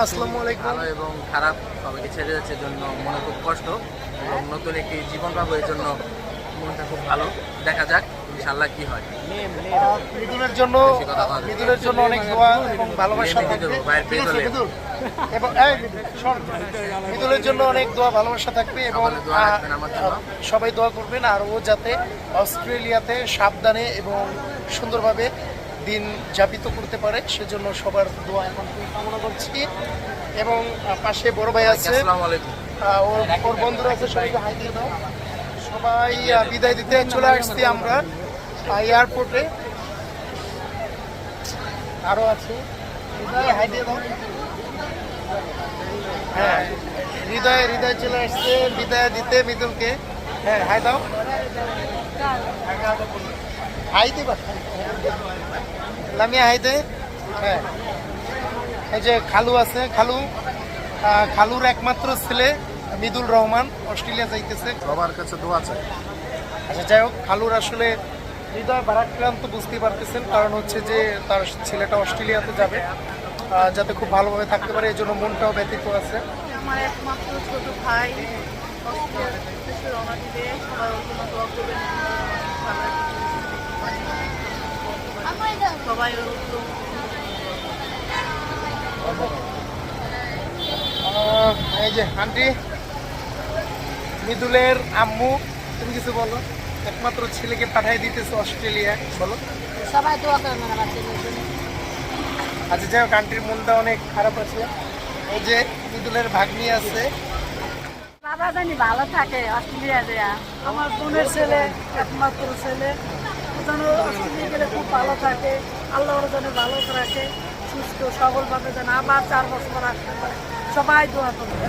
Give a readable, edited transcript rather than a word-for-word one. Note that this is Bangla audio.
আসসালামু আলাইকুম। ভালো এবং খারাপ সবাইকে ছেড়ে যাচ্ছে জন্য মনে খুব কষ্ট এবং নতুন একটি জীবন পাবো এই জন্য মনটা খুব ভালো। দেখা যাক ইনশাআল্লাহ কি হয়। মিদুলের জন্য অনেক দোয়া এবং ভালোবাসা থাকবে। এবং মিদুলের জন্য অনেক দোয়া ভালোবাসা থাকবে এবং সবাই দোয়া করবেন আর ও যাতে অস্ট্রেলিয়াতে সাবধানে এবং সুন্দরভাবে দিন যাপিত করতে পারে সেজন্য সবার দোয়া এখন কামনা করছি। এবং পাশে বড় ভাই আছে, আসসালামু আলাইকুম। ওর বন্ধুরা আছে, সবাইকে হাই দিয়ে দাও। সবাই বিদায় দিতে চলে আসছি আমরা এয়ারপোর্টে। আরো আছে, হৃদয় হাই দিয়ে দাও। হ্যাঁ, হৃদয় চলে আসছে বিদায় দিতে মিদুলকে। হ্যাঁ, হাই দাও, হাই দিবা, লামিয়া হাই দে। হ্যাঁ, এই যে খালু আছে, খালুর একমাত্র ছেলে মিদুল রহমান অস্ট্রেলিয়া যাইতেছে, সবার কাছে দোয়া চাই। আচ্ছা যাই হোক, খালুর আসলে হৃদয় ভারাক্রান্ত বুঝতেই পারতেছেন, কারণ হচ্ছে যে তার ছেলেটা অস্ট্রেলিয়াতে যাবে, যাতে খুব ভালোভাবে থাকতে পারে, এই জন্য মনটাও ব্যথিত আছে। আমার একমাত্র ছোট ভাই অস্ট্রেলিয়াতে রওনা দিবে, সবাই ওর জন্য দোয়া করবেন, সবাই এই যে আন্টি মিদুলের আম্মু, তুমি কিছু বলো, একমাত্র ছেলেকে পাঠিয়ে দিতেছে অস্ট্রেলিয়া, বলো। সবাই দোয়া করবেন আমার ছেলের জন্য। আচ্ছা যাই হোক, আন্টির মনটা অনেক খারাপ আছে। এই যে মিদুলের ভাগ্নি আছে, বাবা জানি ভালো থাকে অস্ট্রেলিয়া দেয়া, আমার বোনের ছেলে, একমাত্র ছেলে, ও যেন অস্ট্রেলিয়া গেলে খুব ভালো থাকে, আল্লাহ ওর যেন ভালো রাখে, সুস্থ সবলভাবে যেন আবার 4 বছর আসতে পারে, সবাই দোয়া করবে।